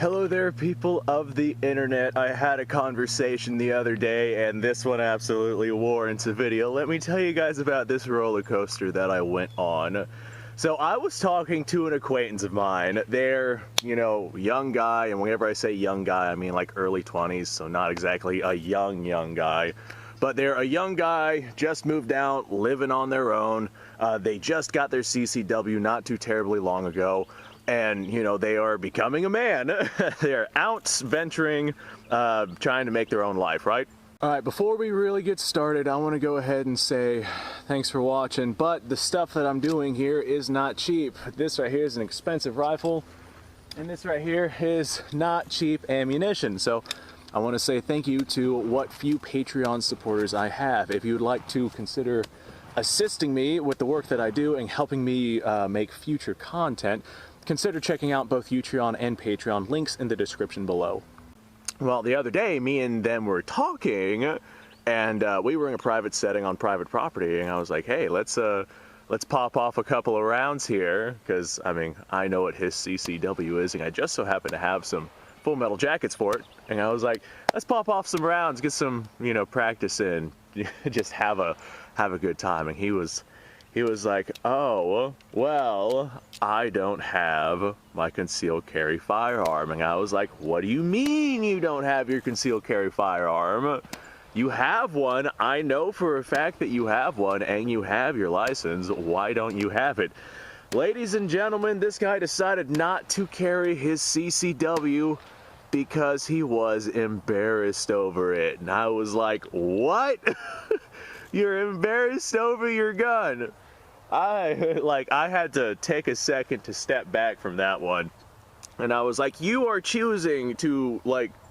Hello there, people of the internet. I had a conversation the other day, and this one absolutely warrants a video. Let me tell you guys about this roller coaster that I went on. So I was talking to an acquaintance of mine. They're, young guy, and whenever I say young guy, I mean like early 20s, so not exactly a young guy. But they're a young guy, just moved out, living on their own. They just got their CCW not too terribly long ago. And, they are becoming a man. They're out venturing, trying to make their own life, right? All right, before we really get started, I want to go ahead and say thanks for watching, but the stuff that I'm doing here is not cheap. This right here is an expensive rifle, and this right here is not cheap ammunition. So I want to say thank you to what few Patreon supporters I have. If you'd like to consider assisting me with the work that I do and helping me make future content, consider checking out both Utreon and Patreon, links in the description below. Well, the other day, me and them were talking, and we were in a private setting on private property, and I was like, hey, let's pop off a couple of rounds here, because, I know what his CCW is, and I just so happen to have some Full Metal Jackets for it, and I was like, let's pop off some rounds, get some, practice in, just have a good time, and he was like, oh, well, I don't have my concealed carry firearm. And I was like, what do you mean you don't have your concealed carry firearm? You have one. I know for a fact that you have one, and you have your license. Why don't you have it? Ladies and gentlemen, this guy decided not to carry his CCW because he was embarrassed over it. And I was like, what? You're embarrassed over your gun? I had to take a second to step back from that one. And I was like, you are choosing to,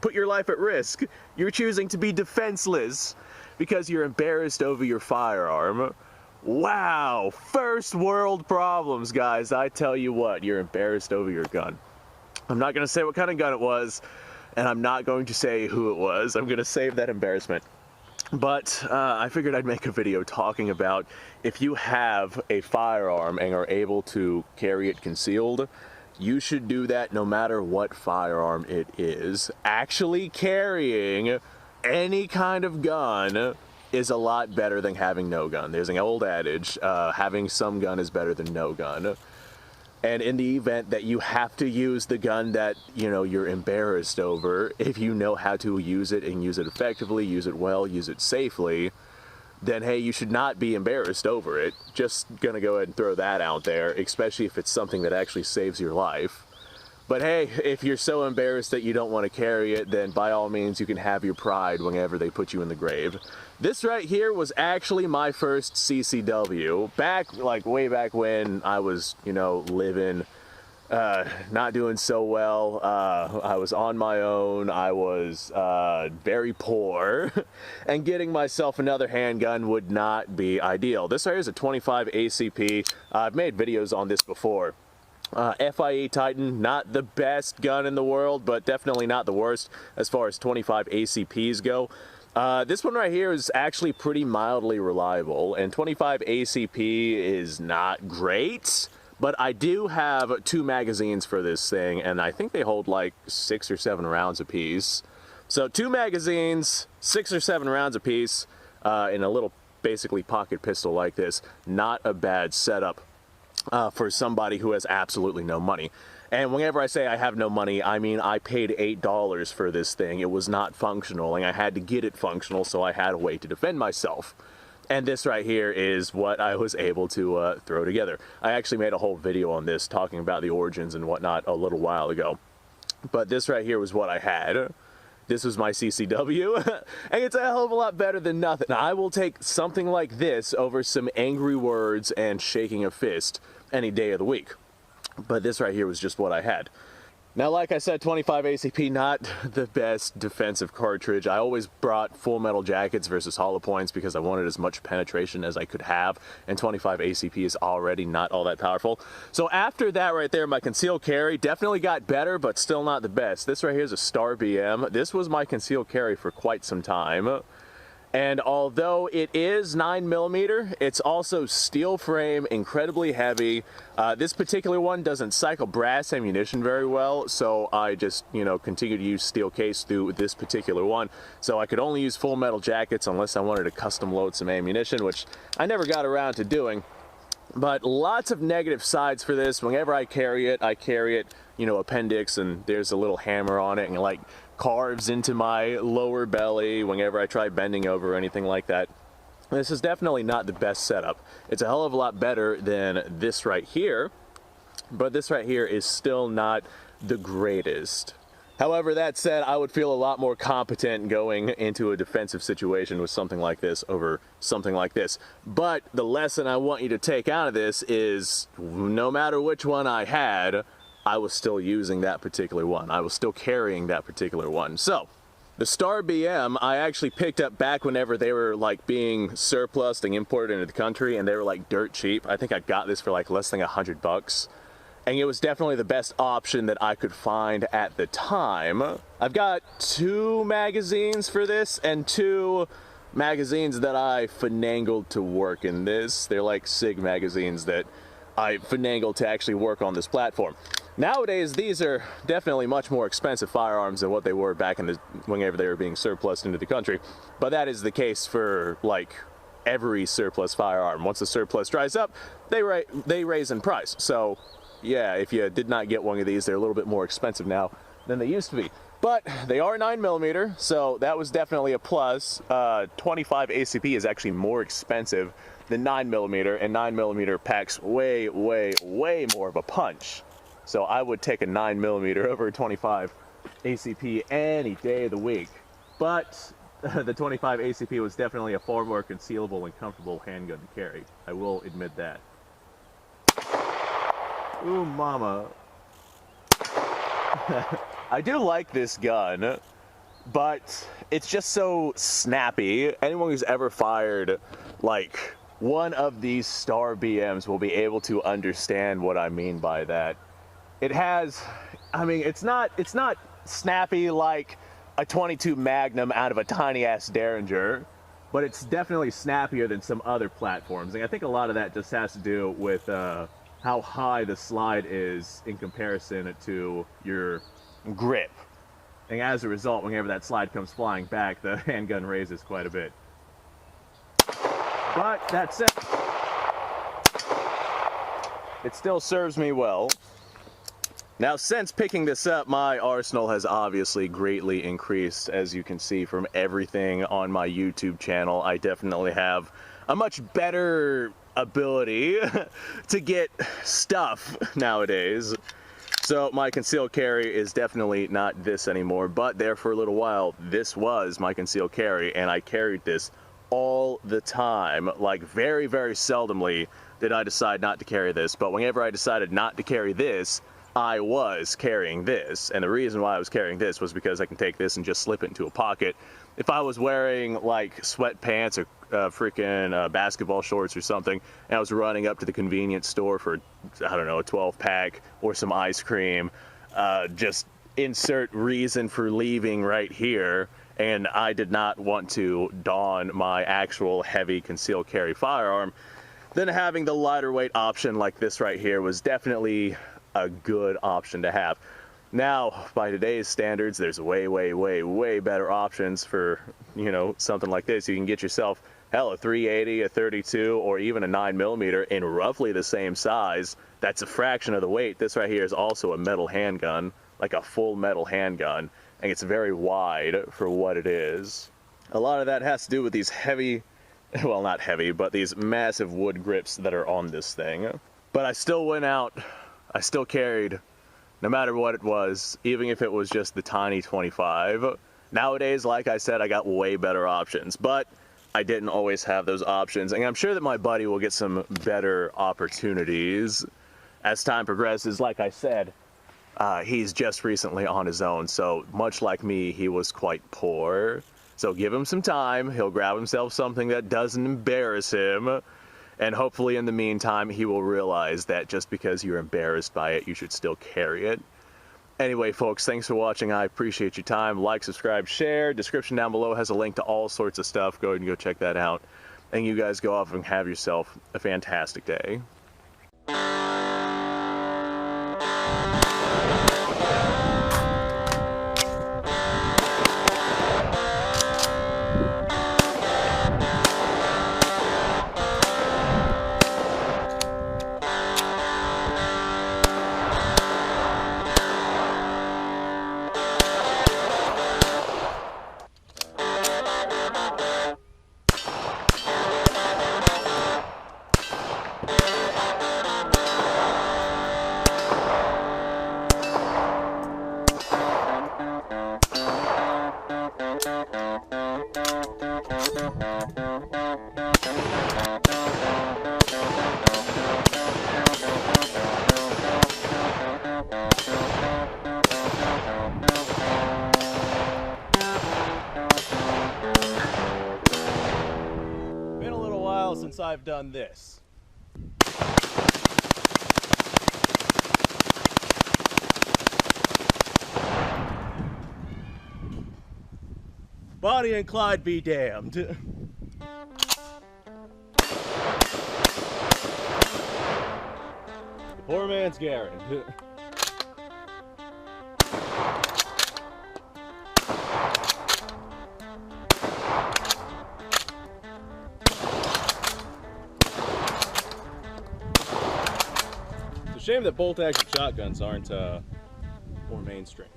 put your life at risk. You're choosing to be defenseless because you're embarrassed over your firearm. Wow, first world problems, guys. I tell you what, you're embarrassed over your gun. I'm not going to say what kind of gun it was, and I'm not going to say who it was. I'm going to save that embarrassment. But I figured I'd make a video talking about if you have a firearm and are able to carry it concealed, you should do that no matter what firearm it is. Actually carrying any kind of gun is a lot better than having no gun. There's an old adage, having some gun is better than no gun. And in the event that you have to use the gun that, you're embarrassed over, if you know how to use it and use it effectively, use it well, use it safely, then hey, you should not be embarrassed over it. Just gonna go ahead and throw that out there, especially if it's something that actually saves your life. But hey, if you're so embarrassed that you don't want to carry it, then by all means you can have your pride whenever they put you in the grave. This right here was actually my first CCW. Way back when I was, living, not doing so well. I was on my own. I was very poor. And getting myself another handgun would not be ideal. This right here is a 25 ACP. I've made videos on this before. FIE Titan, not the best gun in the world, but definitely not the worst as far as 25 ACPs go. This one right here is actually pretty mildly reliable, and 25 ACP is not great, but I do have 2 magazines for this thing, and I think they hold like 6 or 7 rounds apiece. So 2 magazines, 6 or 7 rounds apiece, in a little basically pocket pistol like this. Not a bad setup for somebody who has absolutely no money. And whenever I say I have no money, I mean I paid $8 for this thing. It was not functional, and I had to get it functional, so I had a way to defend myself. And this right here is what I was able to throw together. I actually made a whole video on this talking about the origins and whatnot a little while ago. But this right here was what I had. This was my CCW, and it's a hell of a lot better than nothing. I will take something like this over some angry words and shaking a fist any day of the week. But this right here was just what I had. Now, like I said, 25 ACP, not the best defensive cartridge. I always brought Full Metal Jackets versus hollow points because I wanted as much penetration as I could have, and 25 ACP is already not all that powerful. So after that right there, my concealed carry definitely got better, but still not the best. This right here is a Star BM. This was my concealed carry for quite some time. And although it is 9mm, it's also steel frame, incredibly heavy. This particular one doesn't cycle brass ammunition very well, so I just, continue to use steel case through this particular one. So I could only use full metal jackets unless I wanted to custom load some ammunition, which I never got around to doing. But lots of negative sides for this. Whenever I carry it, appendix, and there's a little hammer on it, and like carves into my lower belly whenever I try bending over or anything like that. This is definitely not the best setup. It's a hell of a lot better than this right here, but this right here is still not the greatest. However, that said, I would feel a lot more competent going into a defensive situation with something like this over something like this. But the lesson I want you to take out of this is no matter which one I had, I was still using that particular one. I was still carrying that particular one. So, the Star BM I actually picked up back whenever they were like being surplus and imported into the country, and they were like dirt cheap. I think I got this for like less than $100. And it was definitely the best option that I could find at the time. I've got 2 magazines for this and 2 magazines that I finagled to work in this. They're like SIG magazines that I finagled to actually work on this platform. Nowadays, these are definitely much more expensive firearms than what they were back in whenever they were being surplused into the country. But that is the case for like every surplus firearm. Once the surplus dries up, they raise in price. So yeah, if you did not get one of these, they're a little bit more expensive now than they used to be. But they are 9mm, so that was definitely a plus. 25 ACP is actually more expensive than 9mm, and 9mm packs way, way, way more of a punch. So I would take a 9mm over a 25 ACP any day of the week. But the 25 ACP was definitely a far more concealable and comfortable handgun to carry. I will admit that. Ooh, mama. I do like this gun, but it's just so snappy. Anyone who's ever fired like one of these Star BMs will be able to understand what I mean by that. It has, it's not snappy like a 22 Magnum out of a tiny ass Derringer, but it's definitely snappier than some other platforms. And I think a lot of that just has to do with how high the slide is in comparison to your grip. And as a result, whenever that slide comes flying back, the handgun raises quite a bit. But that said, it still serves me well. Now, since picking this up, my arsenal has obviously greatly increased. As you can see from everything on my YouTube channel, I definitely have a much better ability to get stuff nowadays. So my concealed carry is definitely not this anymore, but there for a little while, this was my concealed carry, and I carried this all the time. Like very, very seldomly did I decide not to carry this, but whenever I decided not to carry this, I was carrying this. And the reason why I was carrying this was because I can take this and just slip it into a pocket. If I was wearing like sweatpants or freaking basketball shorts or something, and I was running up to the convenience store for, I don't know, a 12-pack or some ice cream, just insert reason for leaving right here, and I did not want to don my actual heavy concealed carry firearm, then having the lighter weight option like this right here was definitely a good option to have. Now, by today's standards, there's way, way, way, way better options for, something like this. You can get yourself, hell, a 380, a 32, or even a 9mm in roughly the same size. That's a fraction of the weight. This right here is also a metal handgun, like a full metal handgun, and it's very wide for what it is. A lot of that has to do with these heavy, well, not heavy, but these massive wood grips that are on this thing. But I still went out, I still carried, no matter what it was, even if it was just the tiny 25. Nowadays, like I said, I got way better options, but I didn't always have those options, and I'm sure that my buddy will get some better opportunities as time progresses. Like I said, he's just recently on his own, so much like me, he was quite poor. So give him some time, he'll grab himself something that doesn't embarrass him, and hopefully in the meantime, he will realize that just because you're embarrassed by it, you should still carry it. Anyway, folks, thanks for watching. I appreciate your time. Like, subscribe, share. Description down below has a link to all sorts of stuff. Go ahead and go check that out. And you guys go off and have yourself a fantastic day. Been a little while since I've done this. Bonnie and Clyde be damned. The poor man's Garen. It's a shame that bolt-action shotguns aren't more mainstream.